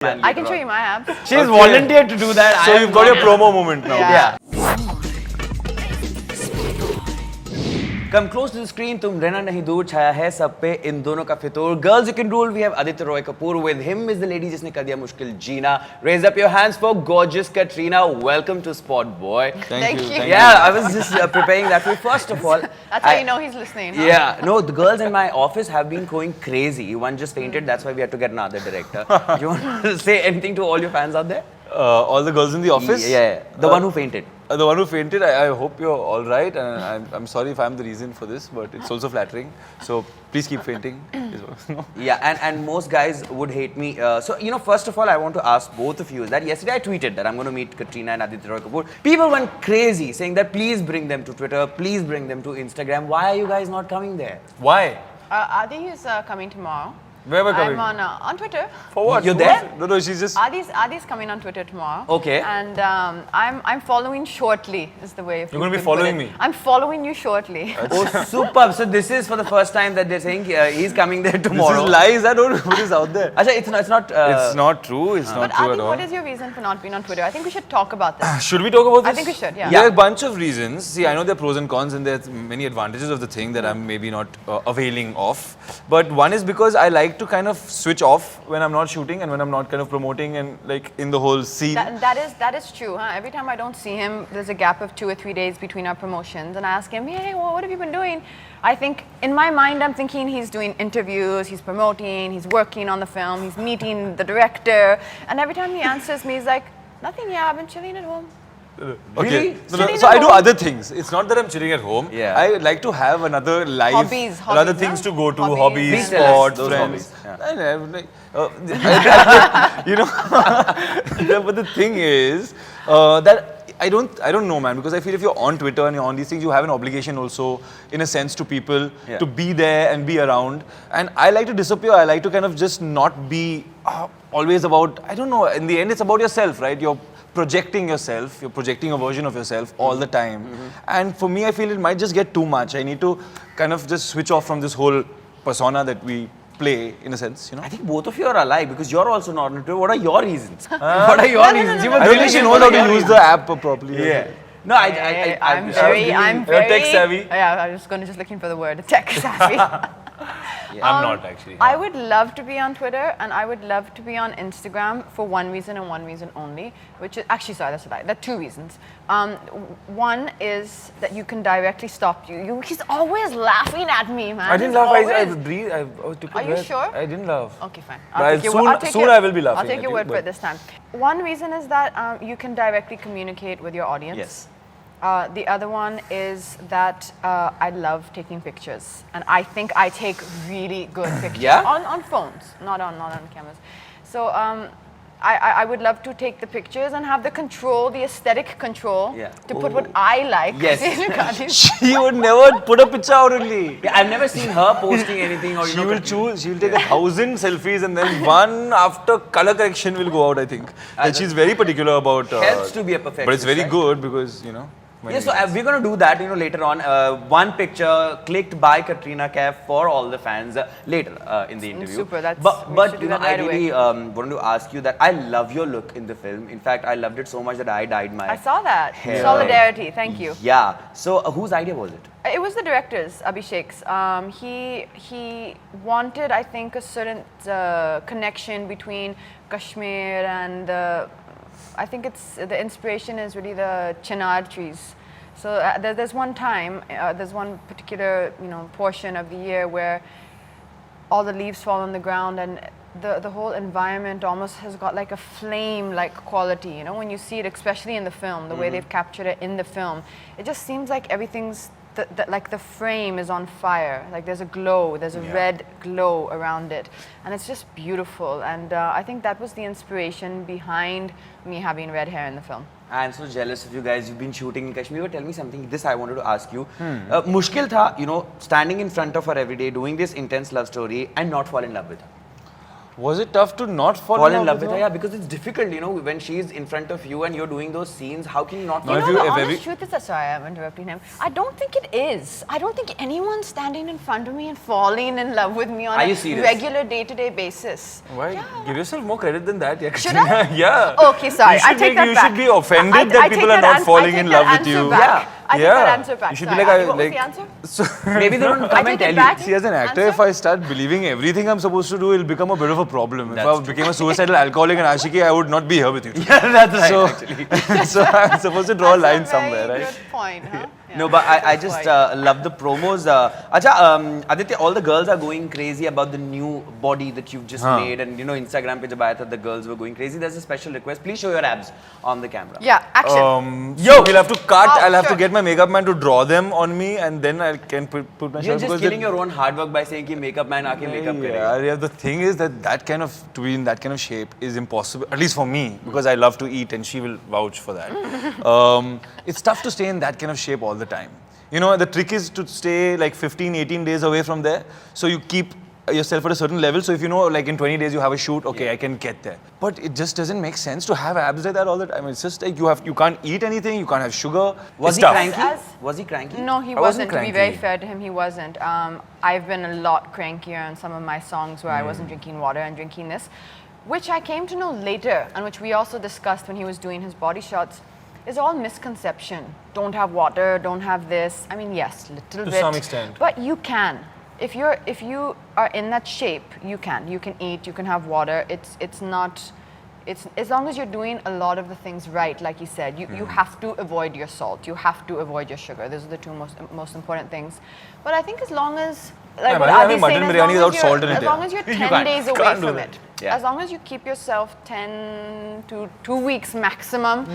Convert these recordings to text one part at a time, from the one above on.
I can show you my abs. She's volunteered to do that. So you've got your promo moment now. Yeah. Come close to the screen. तुम रहना नहीं दूर छाया है सब पे इन दोनों का फितूर. Girls you can rule. We have Aditya Roy Kapoor. With him is the lady जिसने कर दिया मुश्किल जीना. Raise up your hands for gorgeous Katrina. Welcome to Spot Boy. Thank you. Yeah, I was just preparing that for you. First of all, That's how you know he's listening. Huh? Yeah, no, the girls in my office have been going crazy. One just fainted. That's why we had to get another director. Do you want to say anything to all your fans out there? All the girls in the office? Yeah. The one who fainted. The one who fainted, I hope you're all right, and I'm sorry if I'm the reason for this, but it's also flattering. So please keep fainting. No? Yeah, and most guys would hate me. So, you know, first of all, I want to ask both of you is that yesterday I tweeted that I'm going to meet Katrina and Aditya Roy Kapoor. People went crazy saying that please bring them to Twitter, please bring them to Instagram. Why are you guys not coming there? Why? Adi is coming tomorrow. Where we're coming? I'm on Twitter. For what? You're For there? what? No, she's just... Adi's coming on Twitter tomorrow. Okay. And I'm following shortly is the way. You're going to be following me? I'm following you shortly. Oh, superb. So this is for the first time that they're saying he's coming there tomorrow. This is lies. I don't know what is out there. Achha, it's not. It's not true. It's not But true Adi, at all. what is your reason for not being on Twitter? I think we should talk about this. Should we talk about this? I think we should, yeah. There are a bunch of reasons. See, I know there are pros and cons and there are many advantages of the thing that I'm maybe not availing of. But one is because I like to kind of switch off when I'm not shooting and when I'm not kind of promoting and like in the whole scene. That is true, huh? Every time I don't see him, there's a gap of 2 or 3 days between our promotions, and I ask him, hey, well, what have you been doing? I think in my mind, I'm thinking he's doing interviews, he's promoting, he's working on the film, he's meeting the director, and every time he answers me, he's like, nothing, yeah, I've been chilling at home. Really? No, so I do other things. It's not that I'm chilling at home. Yeah. I like to have another life, Hobbies, other things huh? to go to, Hobbies. hobbies, Please tell us sports, those friends. hobbies. And I have, like, you know, but the thing is that I don't know, man, because I feel if you're on Twitter and you're on these things, you have an obligation also, in a sense, to people to be there and be around. And I like to disappear. I like to kind of just not be always about. I don't know. In the end, it's about yourself, right? You're projecting yourself. You're projecting a version of yourself all the time. And for me, I feel it might just get too much. I need to kind of just switch off from this whole persona that we play, in a sense, you know. I think both of you are alike because you're also not on Twitter. What are your reasons? What are your reasons? You were I don't think brilliant. she knows What how are your to use reasons? the app properly. Yeah. No, I'm You're tech savvy. Yeah, I was just looking for the word tech savvy. I'm not actually. I would love to be on Twitter and I would love to be on Instagram for one reason and one reason only, which is actually, sorry, that's a lie. There are 2 reasons. One is that you can directly stop you. He's always laughing at me, man. I didn't He's laugh. I always- breathed. I took a Are you breath. sure? I didn't laugh. Okay, fine. But soon your- I will be laughing I'll take at your you, word for but- it this time. One reason is that you can directly communicate with your audience. Yes. The other one is that I love taking pictures, and I think I take really good pictures Yeah? on phones, not on cameras. So I would love to take the pictures and have the control, the aesthetic control, to put what I like. Yes. She would never put a picture out only. Yeah, I've never seen her posting anything or She will choose. She will take 1,000 selfies and then one after color correction will go out. I think. And she's very particular about. helps to be a perfectionist. But it's very right? good because you know. Yeah, so we're going to do that, later on. One picture clicked by Katrina Kaif for all the fans later in the interview. Super, we But should do you know, that right I really wanted to ask you that I love your look in the film. In fact, I loved it so much that I dyed my I saw that. hair. Solidarity, thank you. Yeah. So whose idea was it? It was the director's, Abhishek's. He wanted, I think, a certain connection between Kashmir and I think it's the inspiration is really the chinar trees. So there's one time, there's one particular portion of the year where all the leaves fall on the ground and the whole environment almost has got like a flame-like quality. When you see it, especially in the film, the way they've captured it in the film, it just seems like everything's like the frame is on fire. Like there's a glow, there's a red glow around it, and it's just beautiful. And I think that was the inspiration behind me having red hair in the film. I'm so jealous of you guys. You've been shooting in Kashmir. But tell me something. This I wanted to ask you. Mushkil tha, standing in front of her every day, doing this intense love story, and not fall in love with her. Was it tough to not fall Fall in love with her? Yeah, because it's difficult, you know, when she's in front of you and you're doing those scenes, how can you not No, You if know, you- the if honest every- truth is that, sorry, I'm interrupting him. I don't think it is. I don't think anyone's standing in front of me and falling in love with me on Are a you serious? regular day-to-day basis. Why? Yeah. Give yourself more credit than that, yeah. Should Katrina. I? Yeah. Okay, sorry. You should I take that you back. should be offended that I people take are that not falling I in take love that with answer you. back. Yeah. I take that answer back. You should Sorry, be like, what was like the answer? So Maybe they don't I come take and it tell back. you. See, as an actor, Answer? if I start believing everything I'm supposed to do, it'll become a bit of a problem. That's if I became a suicidal alcoholic and Ashiki, I would not be here with you. Yeah, that's right, So, actually. so I'm supposed to draw a line That's a somewhere, very right? good point, huh? Yeah. No, but I Good just point. love the promos. Aditya, all the girls are going crazy about the new body that you've just made. And, you know, Instagram pe jab aaya tha, the girls were going crazy. There's a special request. Please show your abs on the camera. Yeah, action. So we'll have to cut. Oh, I'll have to sure. get my makeup man to draw them on me, and then I can put my You're shirt. just because killing then- your own hard work by saying ki makeup man aake makeup karega. Yeah, the thing is that kind of to be in that kind of shape is impossible, at least for me, because I love to eat, and she will vouch for that. It's tough to stay in that kind of shape all the time. You know, the trick is to stay like 15, 18 days away from there, so you keep yourself at a certain level. So if you know, like in 20 days you have a shoot, okay, I can get there. But it just doesn't make sense to have abs like that all the time. It's just like you can't eat anything, you can't have sugar. Was It's he tough. cranky? As- Was he cranky? No, he I wasn't wasn't. To be very cranky. fair to him, he wasn't. I've been a lot crankier on some of my songs where I wasn't drinking water and drinking this, which I came to know later, and which we also discussed when he was doing his body shots, is all misconception. Don't have water, don't have this. I mean, yes, little To bit. some extent. But you can. If you are in that shape, you can. You can eat, you can have water. It's not. It's as long as you're doing a lot of the things right, like you said, you have to avoid your salt, you have to avoid your sugar. Those are the two most important things. But I think as long as, like Yeah, what but I Adi's mean, mutton saying, biryani without salt in it, as yeah. long as you're You 10 can't- days you away can't do from that. it, Yeah. as long as you keep yourself 10 to 2 weeks maximum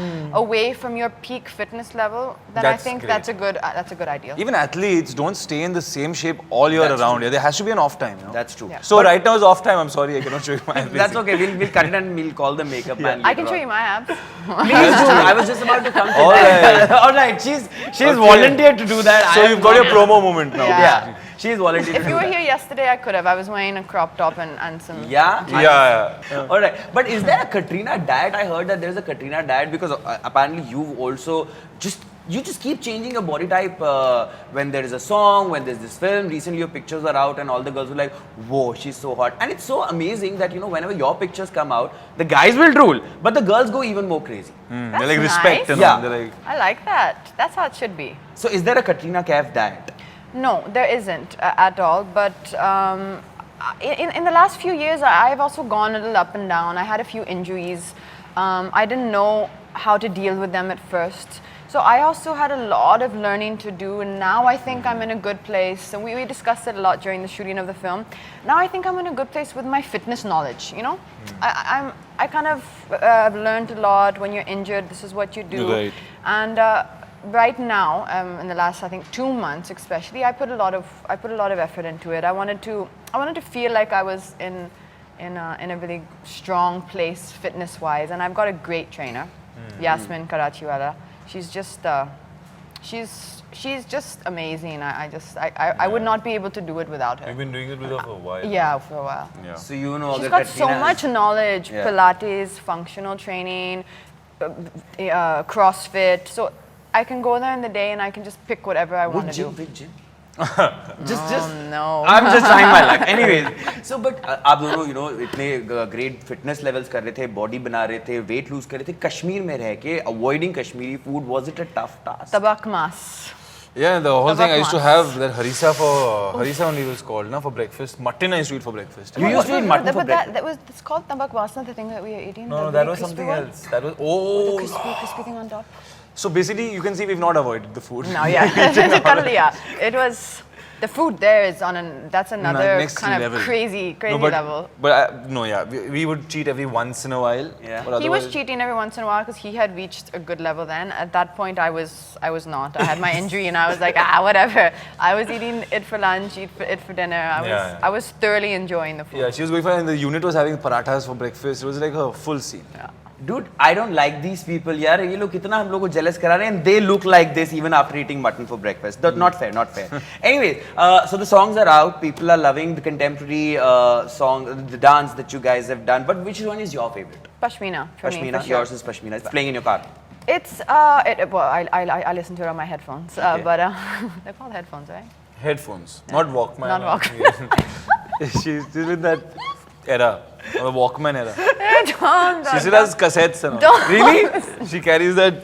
away from your peak fitness level, then I That's think great. that's a good ideal. Even athletes don't stay in the same shape all year That's around. true. Yeah, there has to be an off time. You know? That's true. Yeah. So right now is off time. I'm sorry, I cannot show you my abs. That's okay. We'll cut it and we'll call the makeup man. I can later show you on. my abs. Please do. I was just about to come to All that. right. All right. She's Okay. volunteered to do that. So I you've am got your not. promo moment now. Yeah. Yeah. She's volunteered If to you do were that. here yesterday, I could have. I was wearing a crop top and some. Yeah. Yeah. All right. But is there a Katrina diet? I heard that there's a Katrina diet because apparently you've also you just keep changing your body type when there is a song, when there's this film. Recently your pictures are out and all the girls were like, whoa, she's so hot. And it's so amazing that, you know, whenever your pictures come out, the guys will drool, but the girls go even more crazy. That's They're like respect nice. and Yeah. all. They're like, I like that. That's how it should be. So is there a Katrina Kaif diet? No, there isn't at all. But in the last few years, I've also gone a little up and down. I had a few injuries. I didn't know how to deal with them at first. So I also had a lot of learning to do, and now I think I'm in a good place. And we discussed it a lot during the shooting of the film. Now I think I'm in a good place with my fitness knowledge. You know, I kind of learned a lot. When you're injured, this is what you do. Right. And right now, in the last I think 2 months especially, I put a lot of effort into it. I wanted to feel like I was in a really strong place fitness wise, and I've got a great trainer, Yasmin Karachiwala. She's just amazing. I would not be able to do it without her. you've been doing it with her for a while. Yeah, for a while. Yeah. So you know, She's agar got so Katrina much knowledge, Yeah. Pilates, functional training, CrossFit. So I can go there in the day and I can just pick whatever I want to do. Which gym? just No. I'm just trying my luck. Anyways, so but आप दोनों you know इतने great fitness levels कर रहे थे, body बना रहे थे, weight lose कर रहे थे, कश्मीर में रह के avoiding Kashmiri food, was it a tough task? Tabak mas. Yeah, the whole thing I used to Tabak have that harissa only was called na for breakfast. Mutton I used to eat for breakfast. You used to eat mutton for But breakfast? it's called tabak mas, not the thing that we are eating. No, the that very was crispy something one? else. That was The crispy thing on top. So basically, you can see we've not avoided the food. No, yeah, totally, yeah. It was the food there is that's another next kind level. of crazy No, but, level. But no, yeah, we would cheat every once in a while. Yeah. But He was otherwise- cheating every once in a while because he had reached a good level then. At that point, I was not. I had my injury and I was like, whatever. I was eating it for lunch, it for dinner. I was thoroughly enjoying the food. Yeah, she was going for, and the unit was having parathas for breakfast. It was like a full scene. Yeah. Dude, I don't like these people. यार ये लोग कितना हम लोग को jealous करा रहे हैं, and they look like this even after eating mutton for breakfast. Not fair, not fair. Anyways, so the songs are out. People are loving the contemporary song, the dance that you guys have done. But which one is your favorite? Pashmina for me, Pashmina. for sure. Yours is Pashmina. It's playing in your car. It's well, I listen to it on my headphones, but they're called headphones, right? Headphones, not Walkman. Not Walkman. She's still in that era, or the Walkman era. Don't. She still has cassettes and all. Don't. Really? She carries that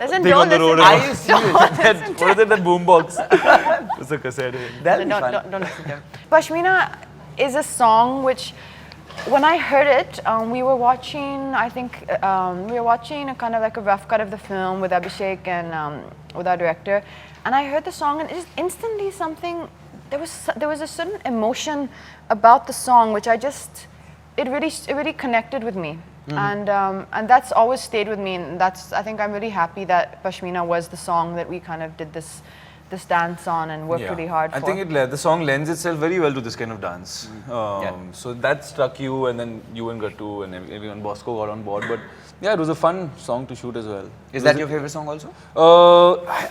Listen, thing don't on the road. listen. Are you serious? What is it, that boombox? It's a cassette. That'll be fun. Don't listen to him. Pashmina is a song which, when I heard it, we were watching, I think, we were watching a kind of like a rough cut of the film with Abhishek and with our director. And I heard the song and it just instantly something, there was a certain emotion about the song which I just, it really connected with me. And that's always stayed with me, and I think I'm really happy that Pashmina was the song that we kind of did this dance on and worked really hard for. I think the song lends itself very well to this kind of dance. So that struck you, and then you and Gattu and everyone, Bosco got on board. But yeah, it was a fun song to shoot as well. Is that your favorite song also?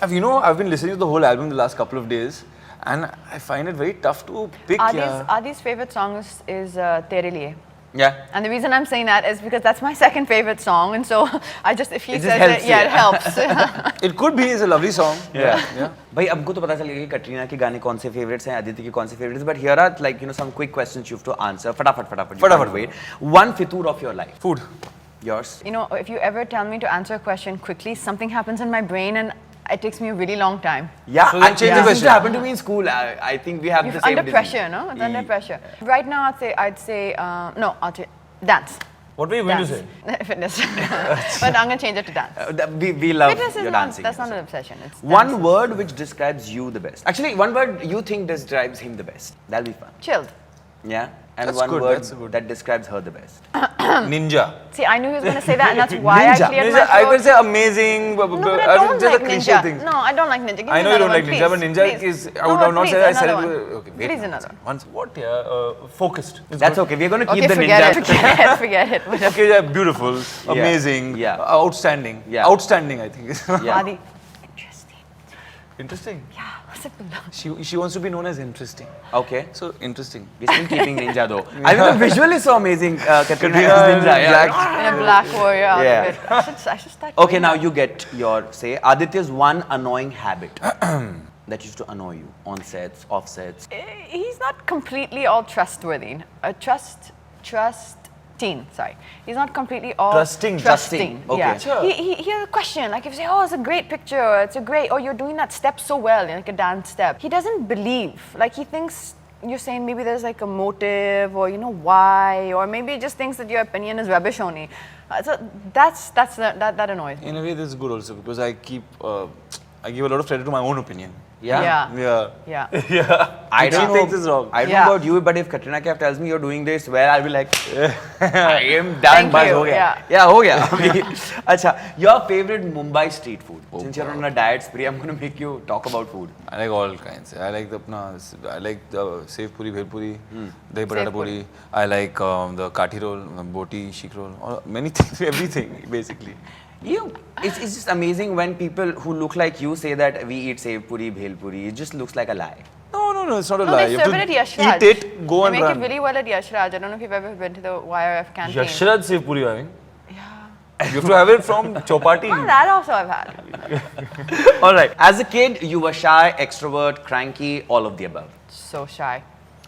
I've been listening to the whole album the last couple of days, and I find it very tough to pick. Adi's favorite song is Tere Liye. Yeah. And the reason I'm saying that is because that's my second favorite song, and so if he It just says helps it, yeah, you. it helps. It could be, it's a lovely song. Yeah. भाई हमको तो पता चल गया कि कटरीना के गाने कौन से favorites हैं, आदित्य के कौन से favorites, but here are like some quick questions you have to answer. फटाफट. Wait. One fitur of your life. Food. Yours. If you ever tell me to answer a question quickly, something happens in my brain and it takes me a really long time. Yeah, So then change the this used question. to happen to me in school. I think we have the same Under disease. pressure, no? It's under pressure. Right now, I'd say I'll say dance. What were you going to Dance. say? Fitness. But I'm going to change it to dance. We love Fitness is your not, dancing. that's not an obsession. It's One dance. word which describes you the best. Actually, one word you think describes him the best. That'll be fun. Chilled. Yeah? And That's one good, word that's good. that describes her the best. Ninja. See, I knew he was going to say that, and that's why I Ninja. cleared Ninja, my I throat. could say amazing, but No, but I don't just like a cliche ninja. thing. No, I don't like ninja. Give me I know you don't another like one, ninja, but please, ninja please. is. I would have not please, said I said another it. one. Okay, wait. Please now. another one. What, focused. It's That's good. okay. We're going to keep Okay, the forget ninja. it. Forget it. Whatever. Okay, yeah, beautiful, amazing, Yeah. outstanding. Yeah. Outstanding, I think. Yeah. Adi, interesting. Interesting. Yeah, simple. She wants to be known as interesting. Okay. So interesting. We're still keeping ninja though. I mean, the visual is so amazing. Katrina is Katrina ninja. Yeah. black. In a black warrior outfit. Yeah. I should start Okay, doing now that. you get your say. Aditya's one annoying habit that used to annoy you on sets, off sets. He's not completely all trustworthy. Trusting, sorry. He's not completely all Trusting. Okay. Yeah. Sure. He has a question, like if you say, oh, it's a great picture, or it's a great, or you're doing that step so well, like a dance step. He doesn't believe. Like he thinks you're saying maybe there's like a motive, or why, or maybe he just thinks that your opinion is rubbish only. So that annoys me. In a way, this is good also because I give a lot of credit to my own opinion. Yeah. Yeah. Yeah. I She don't know. thinks it's wrong. I don't Yeah. know about you, but if Katrina Kaif tells me you're doing this well, I'll be like, I am done. Thank Bas you, ho gaya. yeah. Yeah, ho gaya. Acha, your favorite Mumbai street food. Since you're on a diet spree, I'm going to make you talk about food. I like all kinds. I like the sev puri, bhel puri, dahi patata puri. I like the kathi roll, boti, sheik roll, many things, everything basically. It's just amazing when people who look like you say that we eat sev puri, bhel puri. It just looks like a lie. No, it's not a No, lie. they You have serve it to at Yashraj. eat it, go and They make run. it really well at Yashraj. I don't know if you've ever been to the YRF canteen. Yashraj Sev Puri having. You have to have it from Chopati. Oh, that also I've had. All right. As a kid, you were shy, extrovert, cranky, all of the above. So shy.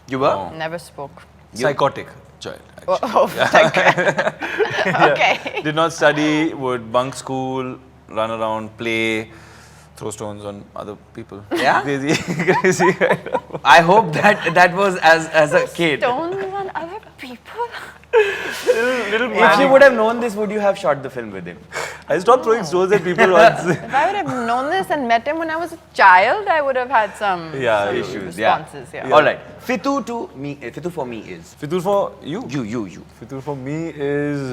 You were? Oh. Never spoke. Psychotic child. Oh, Actually. thank God. Okay. Did not study, would bunk school, run around, play, throw stones on other people. Yeah? Crazy. I hope that was as a kid. Stones on other people? Little If you would have known this, would you have shot the film with him? I stopped throwing stones at people once. If I would have known this and met him when I was a child, I would have had some Issues, yeah. responses. Yeah. All right. Fitu for me is. Fitur for you? You. Fitur for me is,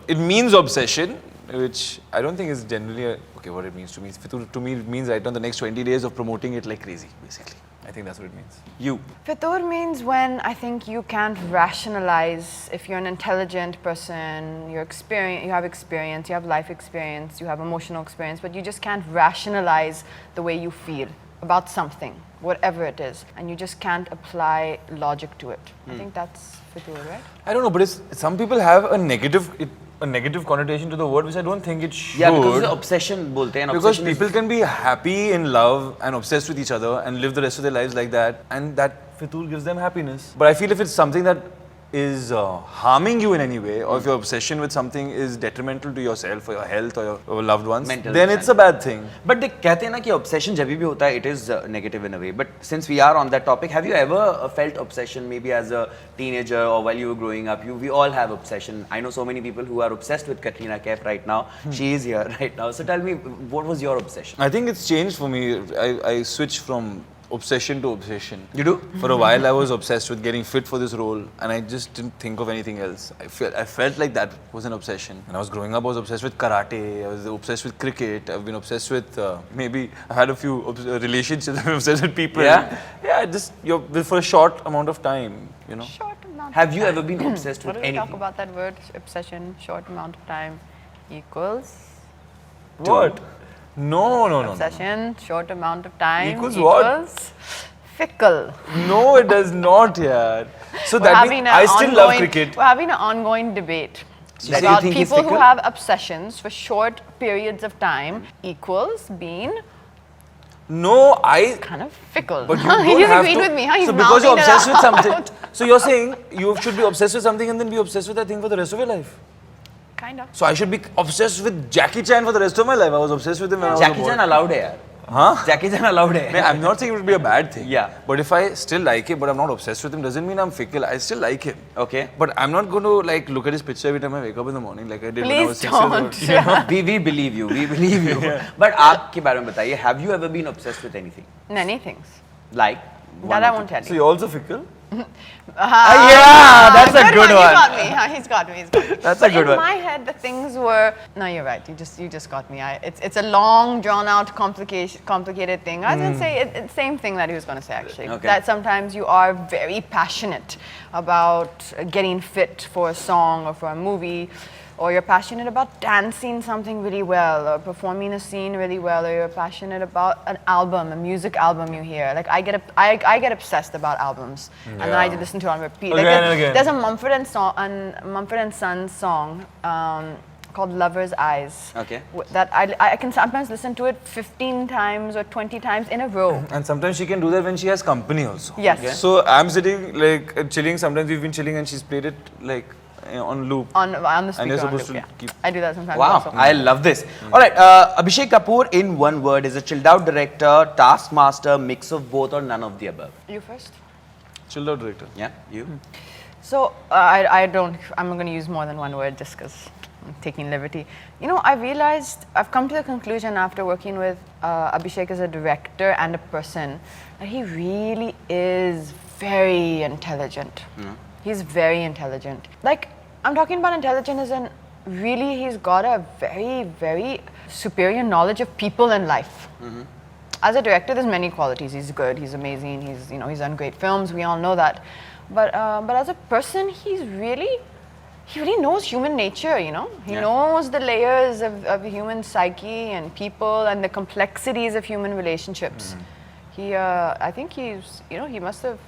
it means obsession, which I don't think is generally, okay, what it means to me. Fitur to me it means right now the next 20 days of promoting it like crazy, basically. I think that's what it means. You. Fitur means when I think you can't rationalize. If you're an intelligent person, you have experience, you have life experience, you have emotional experience, but you just can't rationalize the way you feel about something, whatever it is, and you just can't apply logic to it. I think that's Fitur, right? I don't know, but some people have a negative connotation to the word, which I don't think it should. Yeah, because it's obsession bolte hain. Because Obsession people can be happy in love and obsessed with each other and live the rest of their lives like that, and that fitur gives them happiness. But I feel if it's something that is harming you in any way, or if your obsession with something is detrimental to yourself or your health or your loved ones, Mental then it's a bad thing. But they कहते हैं ना कि obsession जब भी होता है, it is negative in a way. But since we are on that topic, have you ever felt obsession maybe as a teenager or while you were growing up? We all have obsession. I know so many people who are obsessed with Katrina Kaif right now. She is here right now. So tell me, what was your obsession? I think it's changed for me. I switched from obsession to obsession. You do? For a while, I was obsessed with getting fit for this role, and I just didn't think of anything else. I felt like that was an obsession. When I was growing up, I was obsessed with karate. I was obsessed with cricket. I've been obsessed with maybe I had a few relationships. I'm obsessed with people. Yeah? Yeah. Just for a short amount of time, you know. Short amount. Have you of ever time. been obsessed What with do we talk anything? about that word? Obsession. Short amount of time equals What? No. obsession. Short amount of time Equals what? equals fickle. No, it does not, yeah. So We're that having means an I still love ongoing- cricket. We're having an ongoing debate So you about think he's people who fickle? have obsessions for short periods of time equals being No, I kind of fickle. But you He don't have disagreed to, with me. Huh? He's so because you're mouthing it obsessed with out. something, so you're saying you should be obsessed with something and then be obsessed with that thing for the rest of your life. Kind of. So I should be obsessed with Jackie Chan for the rest of my life. I was obsessed with him when I was Jackie a boy. Chan allowed है यार. Huh? Jackie Chan allowed है. Man, I'm not saying it would be a bad thing. Yeah. But if I still like him, but I'm not obsessed with him, doesn't mean I'm fickle. I still like him. Okay. But I'm not going to like look at his picture every time I wake up in the morning like I did when I was Please 6 years old. don't. Yeah. We believe you. We believe you. But आपके बारे में बताइए. Have you ever been obsessed with anything? Many things. Like? That I won't tell So you. you're also fickle? Yeah, that's a good You one. got me. Huh? He's got me. That's But a good in one. my head, the things were. No, you're right. You just got me. It's a long, drawn out, complicated thing. I was gonna say same thing that he was gonna say actually. Okay. That sometimes you are very passionate about getting fit for a song or for a movie. Or you're passionate about dancing something really well, or performing a scene really well, or you're passionate about an album, a music album you hear. Like I get obsessed about albums, and then I just listen to it on repeat. Like Again and again. There's a Mumford and Sons song called "Lover's Eyes." Okay. That I can sometimes listen to it 15 times or 20 times in a row. And sometimes she can do that when she has company also. Yes. Okay. So I'm sitting like chilling. Sometimes we've been chilling and she's played it like on loop. On the speaker. you're on supposed loop, to yeah. keep- I do that sometimes. Wow, Also. I love this. All right, Abhishek Kapoor in one word is a chilled out director, taskmaster, mix of both, or none of the above. You first. Chilled out director. Yeah, you. So I'm going to use more than one word just because I'm taking liberty. You know, I've come to the conclusion after working with Abhishek as a director and a person that he really is very intelligent. He's very intelligent. Like, I'm talking about intelligent as in really he's got a very, very superior knowledge of people and life. As a director, there's many qualities. He's good, he's amazing, he's done great films, we all know that. But as a person, he really knows human nature, you know? He Yeah. knows the layers of human psyche and people and the complexities of human relationships. I think he must have.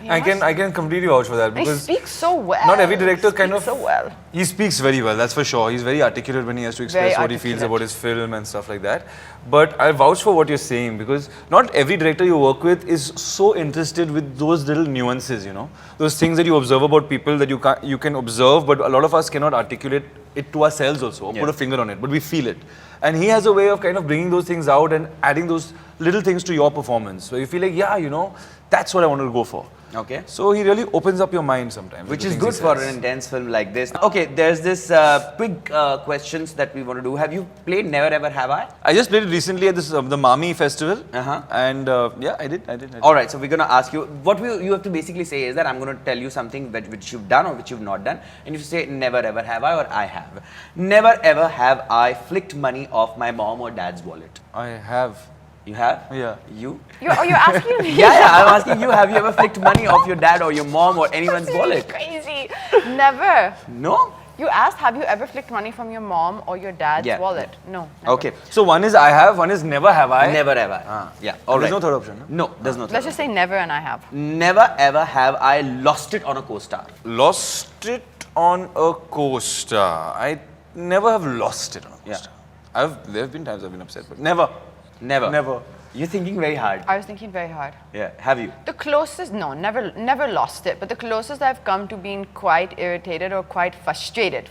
I can completely vouch for that He because speaks so well. not every director He kind speaks of so well. He speaks very well, that's for sure. He's very articulate when he has to express Very what he feels articulate. about his film and stuff like that. But I vouch for what you're saying because not every director you work with is so interested with those little nuances, you know, those things that you observe about people that you can observe, but a lot of us cannot articulate it to ourselves also, or put a finger on it, but we feel it. And he has a way of kind of bringing those things out and adding those little things to your performance. So you feel like, yeah, you know, that's what I wanted to go for. Okay. So he really opens up your mind sometimes. Which with is the good things he for says. an intense film like this. Okay, there's this quick questions that we want to do. Have you played Never Ever Have I? I just played it recently at this the Mami festival, Uh-huh. and yeah, I did. All right, so we're going to ask you, what you have to basically say is that I'm going to tell you something which you've done or which you've not done, and you say never ever have I or I have. Never ever have I flicked money off my mom or dad's wallet. I have. You have? Yeah. You? You're asking me? Yeah, I'm asking you, have you ever flicked money off your dad or your mom or anyone's This is wallet? crazy. Never. No? You asked, have you ever flicked money from your mom or your dad's Yeah. wallet? No. Never. Okay. So one is I have, one is never have I. Never ever. Yeah, all There's right. no third option. No? No, there's no third Let's just say never and I have. Never ever have I lost it on a co-star. Lost it on a co-star. I never have lost it on a Yeah. co-star. There have been times I've been upset, but never. Never. Never. You're thinking very hard. I was thinking very hard. Yeah, have you? The closest, no, never lost it. But the closest I've come to being quite irritated or quite frustrated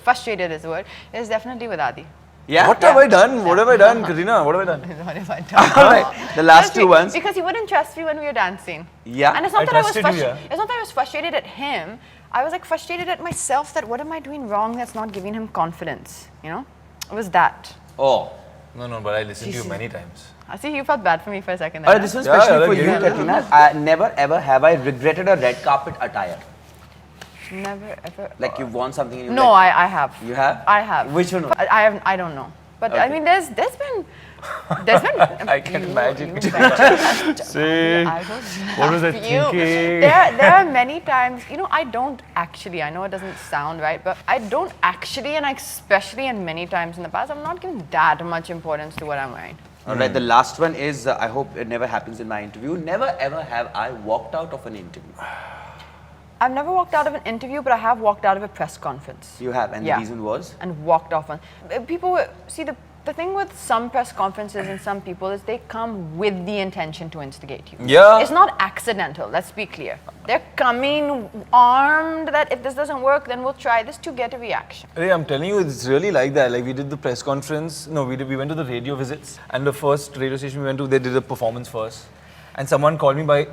is the word, is definitely with Adi. Yeah? What have I done? What have I done, Katrina? What have I done? What have I done? All right, the last two ones. Because he wouldn't trust me when we were dancing. Yeah. And it's not I that I was trusted you, frustrated. yeah. It's not that I was frustrated at him. I was like frustrated at myself that what am I doing wrong that's not giving him confidence? You know? It was that. Oh. No, but I listened to you many times. I see you felt bad for me for a second. All There, right, this one's Yeah, especially yeah, for yeah, you, yeah. Katrina. Never ever have I regretted a red carpet attire. Never ever. Like you've worn something and you No, I have. You have? I have. Which one? But I don't know. But I Okay. mean, there's been. I can imagine. See, What was I thinking? There are many times, you know, I don't actually, I know it doesn't sound right, but I don't actually, and especially in many times in the past, I'm not giving that much importance to what I'm wearing. All right, the last one is, I hope it never happens in my interview. Never ever have I walked out of an interview. I've never walked out of an interview, but I have walked out of a press conference. You have, and Yeah. the reason was? And walked off on. People see the thing with some press conferences and some people is they come with the intention to instigate you. Yeah. It's not accidental, let's be clear. They're coming armed that if this doesn't work, then we'll try this to get a reaction. Hey, I'm telling you, it's really like that. Like we did the press conference. No, we went to the radio visits, and the first radio station we went to, they did a performance first. And someone called me by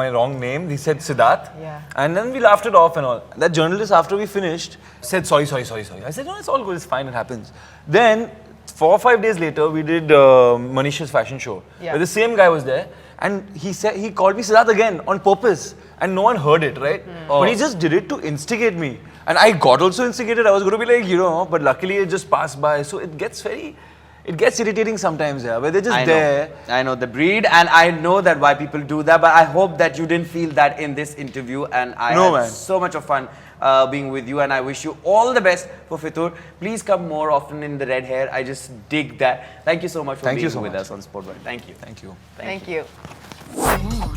my wrong name. He said Siddharth. Yeah. And then we laughed it off and all. That journalist, after we finished, said sorry. I said no, it's all good. It's fine. It happens. Then 4 or 5 days later, we did Manisha's fashion show. Yeah. Where the same guy was there, and he called me Siddharth again on purpose, and no one heard it, right? But he just did it to instigate me, and I got also instigated. I was going to be like, but luckily it just passed by. So it gets irritating sometimes, yeah, where they're just there. I know the breed, and I know that why people do that. But I hope that you didn't feel that in this interview, and I had so much of fun being with you. And I wish you all the best for Fitur. Please come more often in the red hair. I just dig that. Thank you so much for being with us on Sport One. Thank you. Thank you. Thank you. For more,